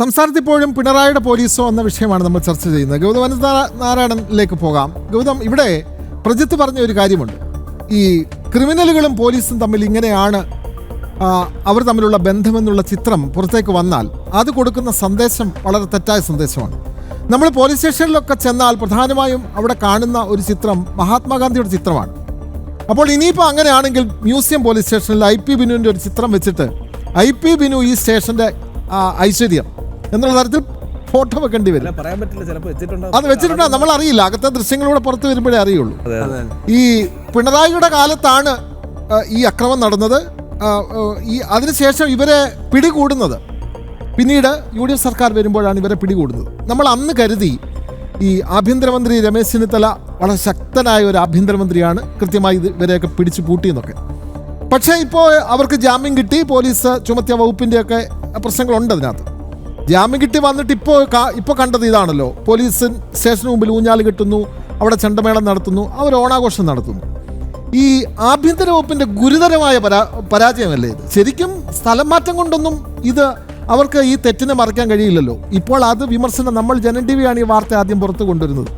സംസ്ഥാനത്ത് ഇപ്പോഴും പിണറായിയുടെ പോലീസോ എന്ന വിഷയമാണ് നമ്മൾ ചർച്ച ചെയ്യുന്നത്. ഗൗതം അനന്തനാരായണനിലേക്ക് പോകാം. ഗൗതം, ഇവിടെ പ്രജിത്ത് പറഞ്ഞ ഒരു കാര്യമുണ്ട്. ഈ ക്രിമിനലുകളും പോലീസും തമ്മിൽ ഇങ്ങനെയാണ് അവർ തമ്മിലുള്ള ബന്ധമെന്നുള്ള ചിത്രം പുറത്തേക്ക് വന്നാൽ അത് കൊടുക്കുന്ന സന്ദേശം വളരെ തെറ്റായ സന്ദേശമാണ്. നമ്മൾ പോലീസ് സ്റ്റേഷനിലൊക്കെ ചെന്നാൽ പ്രധാനമായും അവിടെ കാണുന്ന ഒരു ചിത്രം മഹാത്മാഗാന്ധിയുടെ ചിത്രമാണ്. അപ്പോൾ ഇനിയിപ്പോൾ അങ്ങനെയാണെങ്കിൽ മ്യൂസിയം പോലീസ് സ്റ്റേഷനിൽ IP ബിനുവിൻ്റെ ഒരു ചിത്രം വെച്ചിട്ട് IP ബിനു ഈ സ്റ്റേഷൻ്റെ ഐശ്വര്യം എന്നുള്ള തരത്തിൽ ഫോട്ടോ വെക്കേണ്ടി വരും. അത് വെച്ചിട്ടുണ്ടോ നമ്മൾ അറിയില്ല, അകത്തെ ദൃശ്യങ്ങളിലൂടെ പുറത്ത് വരുമ്പോഴേ അറിയുള്ളൂ. ഈ പിണറായിയുടെ കാലത്താണ് ഈ അക്രമം നടന്നത്. അതിനുശേഷം ഇവരെ പിടികൂടുന്നത് പിന്നീട് UDF സർക്കാർ വരുമ്പോഴാണ് ഇവരെ പിടികൂടുന്നത്. നമ്മൾ അന്ന് കരുതി ഈ ആഭ്യന്തരമന്ത്രി രമേശ് ചെന്നിത്തല വളരെ ശക്തനായ ഒരു ആഭ്യന്തരമന്ത്രിയാണ്, കൃത്യമായി ഇവരെയൊക്കെ പിടിച്ചു പൂട്ടിയെന്നൊക്കെ. പക്ഷേ ഇപ്പോൾ അവർക്ക് ജാമ്യം കിട്ടി. പോലീസ് ചുമത്തിയ വകുപ്പിൻ്റെയൊക്കെ പ്രശ്നങ്ങളുണ്ട് അതിനകത്ത്. ജാമ്യം കിട്ടി വന്നിട്ട് ഇപ്പോൾ കണ്ടത് ഇതാണല്ലോ. പോലീസ് സ്റ്റേഷന് മുമ്പിൽ ഊഞ്ഞാൽ കെട്ടുന്നു, അവിടെ ചെണ്ടമേളം നടത്തുന്നു, അവർ ഓണാഘോഷം നടത്തുന്നു. ഈ ആഭ്യന്തര വകുപ്പിൻ്റെ ഗുരുതരമായ പരാജയമല്ലേ ഇത്? ശരിക്കും സ്ഥലം മാറ്റം കൊണ്ടൊന്നും ഇത് അവർക്ക് ഈ തെറ്റിനെ മറയ്ക്കാൻ കഴിയില്ലല്ലോ. ഇപ്പോൾ അത് വിമർശനം, നമ്മൾ ജനം TV ആണ് ഈ വാർത്ത ആദ്യം പുറത്ത് കൊണ്ടുവരുന്നത്.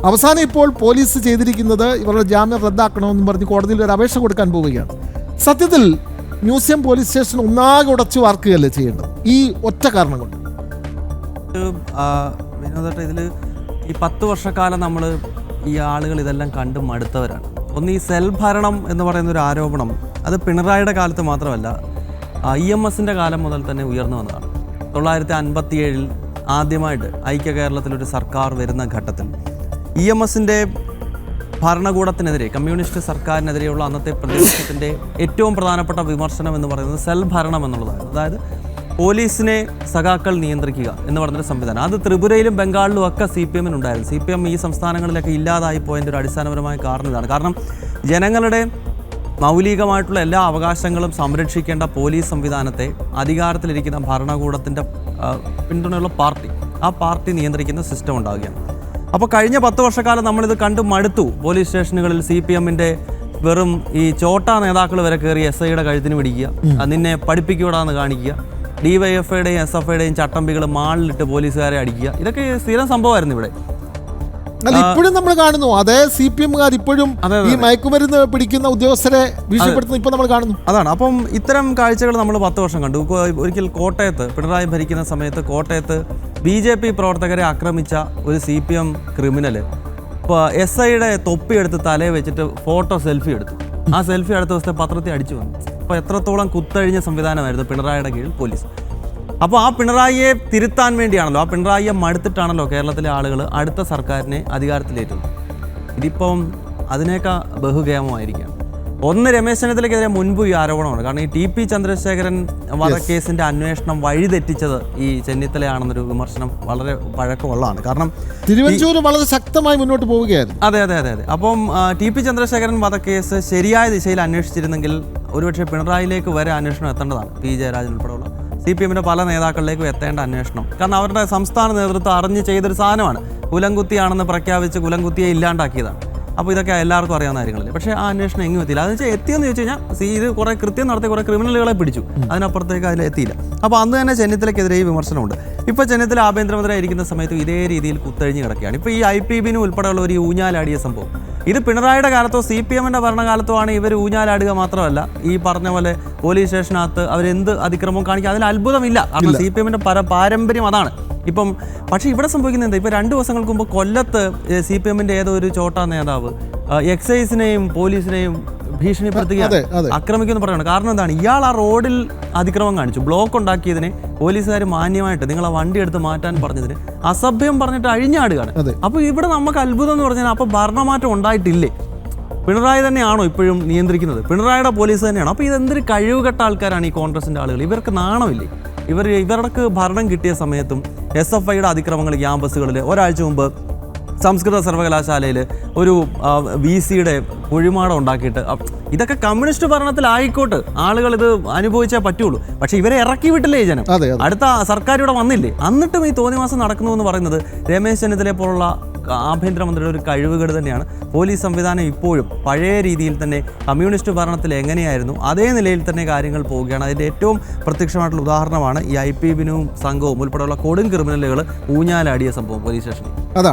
അവസാനം ഇപ്പോൾ പോലീസ് ചെയ്തിരിക്കുന്നത് ഇവരുടെ ജാമ്യം റദ്ദാക്കണമെന്ന് പറഞ്ഞ് കോടതിയിൽ ഒരു അപേക്ഷ കൊടുക്കാൻ പോവുകയാണ്. സത്യത്തിൽ മ്യൂസിയം പോലീസ് സ്റ്റേഷൻ ഒന്നാകെ ഉടച്ചു വാർക്കുകയല്ലേ ചെയ്യേണ്ടത് ഈ ഒറ്റ കാരണം കൊണ്ട്? വിനോദട്ടെ, ഇതിൽ ഈ 10 വർഷക്കാലം നമ്മൾ ഈ ആളുകൾ ഇതെല്ലാം കണ്ട് മടുത്തവരാണ്. ഒന്ന്, ഈ സെൽ ഭരണം എന്ന് പറയുന്നൊരു ആരോപണം അത് പിണറായിയുടെ കാലത്ത് മാത്രമല്ല, EMSൻ്റെ കാലം മുതൽ തന്നെ ഉയർന്നു വന്നതാണ്. 1957 ആദ്യമായിട്ട് ഐക്യ കേരളത്തിലൊരു സർക്കാർ വരുന്ന ഘട്ടത്തിൽ EMSൻ്റെ ഭരണകൂടത്തിനെതിരെ, കമ്മ്യൂണിസ്റ്റ് സർക്കാരിനെതിരെയുള്ള അന്നത്തെ പ്രതിപക്ഷത്തിൻ്റെ ഏറ്റവും പ്രധാനപ്പെട്ട വിമർശനം എന്ന് പറയുന്നത് സെൽ ഭരണം എന്നുള്ളതാണ്. അതായത് പോലീസിനെ സഖാക്കൾ നിയന്ത്രിക്കുക എന്ന് പറഞ്ഞൊരു സംവിധാനം. അത് ത്രിപുരയിലും ബംഗാളിലും ഒക്കെ CPM-നുണ്ടായിരുന്നു. CPM ഈ സംസ്ഥാനങ്ങളിലൊക്കെ ഇല്ലാതായി പോയതിൻ്റെ ഒരു അടിസ്ഥാനപരമായ കാരണം ഇതാണ്. കാരണം ജനങ്ങളുടെ മൗലികമായിട്ടുള്ള എല്ലാ അവകാശങ്ങളും സംരക്ഷിക്കേണ്ട പോലീസ് സംവിധാനത്തെ അധികാരത്തിലിരിക്കുന്ന ഭരണകൂടത്തിൻ്റെ പിന്തുണയുള്ള ആ പാർട്ടി നിയന്ത്രിക്കുന്ന സിസ്റ്റം ഉണ്ടാവുകയാണ്. അപ്പോൾ കഴിഞ്ഞ 10 വർഷക്കാലം നമ്മളിത് കണ്ട് മടുത്തു. പോലീസ് സ്റ്റേഷനുകളിൽ CPM-ൻ്റെ വെറും ഈ ചോട്ടാ നേതാക്കൾ വരെ കയറി SI-യുടെ കഴുത്തിന് പിടിക്കുക, നിന്നെ പഠിപ്പിക്കൂടാന്ന് കാണിക്കുക, DYFIയുടെയും SFIയുടെയും ചട്ടമ്പികൾ മാളിലിട്ട് പോലീസുകാരെ അടിക്കുക. ഇതൊക്കെ സ്ഥിരം സംഭവമായിരുന്നു ഇവിടെ. ഇപ്പോഴും നമ്മൾ കാണുന്നു. അതേ CPM-കാർ ഇപ്പോഴും ഈ മയക്കുമരുന്ന് പിടിക്കുന്ന ഉദ്യോഗസ്ഥരെ ഭീഷണിപ്പെടുത്തുന്നു ഇപ്പോൾ നമ്മൾ കാണുന്നു. അതാണ്. അപ്പം ഇത്തരം കാഴ്ചകൾ നമ്മൾ 10 വർഷം കണ്ടു. ഒരിക്കൽ കോട്ടയത്ത് പിണറായി ഭരിക്കുന്ന സമയത്ത് കോട്ടയത്ത് BJP പ്രവർത്തകരെ ആക്രമിച്ച ഒരു CPM ക്രിമിനൽ ഇപ്പോൾ SI-യുടെ തൊപ്പിയെടുത്ത് തലയെ വെച്ചിട്ട് സെൽഫി എടുത്തു. ആ സെൽഫി അടുത്ത ദിവസത്തെ പത്രത്തിൽ അടിച്ചു വന്നു. അപ്പോൾ എത്രത്തോളം കുത്തഴിഞ്ഞ സംവിധാനമായിരുന്നു പിണറായിയുടെ കീഴിൽ പോലീസ്. അപ്പോൾ ആ പിണറായിയെ തിരുത്താൻ വേണ്ടിയാണല്ലോ, ആ പിണറായിയെ മടുത്തിട്ടാണല്ലോ കേരളത്തിലെ ആളുകൾ അടുത്ത സർക്കാരിനെ അധികാരത്തിലേറ്റുന്നത്. ഇതിപ്പം അതിനേക്കാൾ ബഹുകേമമായിരിക്കുകയാണ്. ഒന്ന്, രമേശ് ചെന്നിത്തലയ്ക്കെതിരെ മുൻപ് ഈ ആരോപണമാണ്. കാരണം ഈ TP ചന്ദ്രശേഖരൻ വധക്കേസിൻ്റെ അന്വേഷണം വഴിതെറ്റിച്ചത് ഈ ചെന്നിത്തലയാണെന്നൊരു വിമർശനം വളരെ പഴക്കമുള്ളതാണ്. കാരണം തിരുവഞ്ചൂർ വളരെ ശക്തമായി മുന്നോട്ട് പോവുകയായിരുന്നു. അതെ. അപ്പം TP ചന്ദ്രശേഖരൻ വധക്കേസ് ശരിയായ ദിശയിൽ അന്വേഷിച്ചിരുന്നെങ്കിൽ ഒരുപക്ഷെ പിണറായിലേക്ക് വരെ അന്വേഷണം എത്തേണ്ടതാണ്. P ജയരാജൻ ഉൾപ്പെടെയുള്ള CPM-ൻ്റെ പല നേതാക്കളിലേക്കും എത്തേണ്ട അന്വേഷണം. കാരണം അവരുടെ സംസ്ഥാന നേതൃത്വം അറിഞ്ഞ് ചെയ്തൊരു സാധനമാണ്. കുലംകുത്തിയാണെന്ന് പ്രഖ്യാപിച്ച് കുലംകുത്തിയെ ഇല്ലാണ്ടാക്കിയതാണ്. അപ്പോൾ ഇതൊക്കെ എല്ലാവർക്കും അറിയാവുന്ന കാര്യങ്ങളല്ലേ. പക്ഷേ ആ അന്വേഷണം എങ്ങും എത്തിയില്ല. അതെന്ന് വെച്ചാൽ എത്തിയെന്ന് ചോദിച്ചു കഴിഞ്ഞാൽ ഇത് കുറേ കൃത്യം നടത്തി കുറേ ക്രിമിനലുകളെ പിടിച്ചു, അതിനപ്പുറത്തേക്ക് അതിലെത്തിയില്ല. അപ്പോൾ അന്ന് തന്നെ ചെന്നിത്തലയ്ക്കെതിരെ ഈ വിമർശനമുണ്ട്. ഇപ്പോൾ ചെന്നിത്തല ആഭ്യന്തരമന്ത്രി ഇരിക്കുന്ന സമയത്ത് ഇതേ രീതിയിൽ കുത്തഴിഞ്ഞ് കിടക്കുകയാണ്. ഇപ്പോൾ ഈ IP ബിനു ഉൾപ്പെടെയുള്ള ഒരു ഊഞ്ഞാലാടിയ സംഭവം ഇത് പിണറായിയുടെ കാലത്തോ CPM-ൻ്റെ ഭരണകാലത്തോ ആണ് ഇവർ ഊഞ്ഞാലാടുക മാത്രമല്ല, ഈ പറഞ്ഞ പോലെ പോലീസ് സ്റ്റേഷനകത്ത് അവരെന്ത് അതിക്രമം കാണിക്കുക അതിൽ അത്ഭുതമില്ല. കാരണം CPM-ൻ്റെ പാരമ്പര്യം അതാണ്. ഇപ്പം പക്ഷേ ഇവിടെ സംഭവിക്കുന്നത് എന്താ? ഇപ്പോൾ 2 ദിവസങ്ങൾക്ക് മുമ്പ് കൊല്ലത്ത് CPM-ൻ്റെ ഏതോ ഒരു ചോട്ടാ നേതാവ് എക്സൈസിനെയും പോലീസിനെയും ഭീഷണിപ്പെടുത്തുകയാണ്, ആക്രമിക്കുമെന്ന് പറയുന്നത്. കാരണം എന്താണ്? ഇയാൾ ആ റോഡിൽ അതിക്രമം കാണിച്ചു, ബ്ലോക്ക് ഉണ്ടാക്കിയതിന് പോലീസുകാർ മാന്യമായിട്ട് നിങ്ങളെ വണ്ടി എടുത്ത് മാറ്റാൻ പറഞ്ഞതിന് അസഭ്യം പറഞ്ഞിട്ട് അഴിഞ്ഞാടുകയാണ്. അപ്പോൾ ഇവിടെ നമുക്ക് അത്ഭുതം എന്ന് പറഞ്ഞാൽ അപ്പോൾ ഭരണമാറ്റം ഉണ്ടായിട്ടില്ലേ? പിണറായി തന്നെയാണോ ഇപ്പോഴും നിയന്ത്രിക്കുന്നത്? പിണറായിയുടെ പോലീസ് തന്നെയാണോ? അപ്പോൾ ഇതെന്തൊരു കഴിവുകെട്ട ആൾക്കാരാണ് ഈ കോൺഗ്രസിൻ്റെ ആളുകൾ. ഇവർക്ക് നാണമില്ലേ? ഇവർക്ക് ഭരണം കിട്ടിയ സമയത്തും SFIയുടെ അതിക്രമങ്ങൾ ക്യാമ്പസുകളിൽ, ഒരാഴ്ച മുമ്പ് സംസ്കൃത സർവകലാശാലയിൽ ഒരു VC-യുടെ കുഴിമാടം ഉണ്ടാക്കിയിട്ട്, ഇതൊക്കെ കമ്മ്യൂണിസ്റ്റ് ഭരണത്തിലായിക്കോട്ട്, ആളുകൾ ഇത് അനുഭവിച്ചേ പറ്റുള്ളൂ. പക്ഷേ ഇവരെ ഇറക്കി വിട്ടില്ലേ ജനം? അടുത്ത സർക്കാർ ഇവിടെ വന്നില്ലേ? എന്നിട്ടും ഈ തോന്നിവാസം നടക്കുന്നു എന്ന് പറയുന്നത് രമേശ് ചെന്നിത്തലയെ പോലുള്ള ആഭ്യന്തരമന്ത്രിയുടെ ഒരു കഴിവുകേട് തന്നെയാണ്. പോലീസ് സംവിധാനം ഇപ്പോഴും പഴയ രീതിയിൽ തന്നെ കമ്മ്യൂണിസ്റ്റ് ഭരണത്തിൽ എങ്ങനെയായിരുന്നു അതേ നിലയിൽ തന്നെ കാര്യങ്ങൾ പോവുകയാണ്. അതിൻ്റെ ഏറ്റവും പ്രത്യക്ഷമായിട്ടുള്ള ഉദാഹരണമാണ് ഈ IP ബിനുവും സംഘവും ഉൾപ്പെടെയുള്ള കൊടും ക്രിമിനലുകൾ ഊഞ്ഞാലാടിയ സംഭവം പോലീസ് സ്റ്റേഷനിൽ. അതാണ്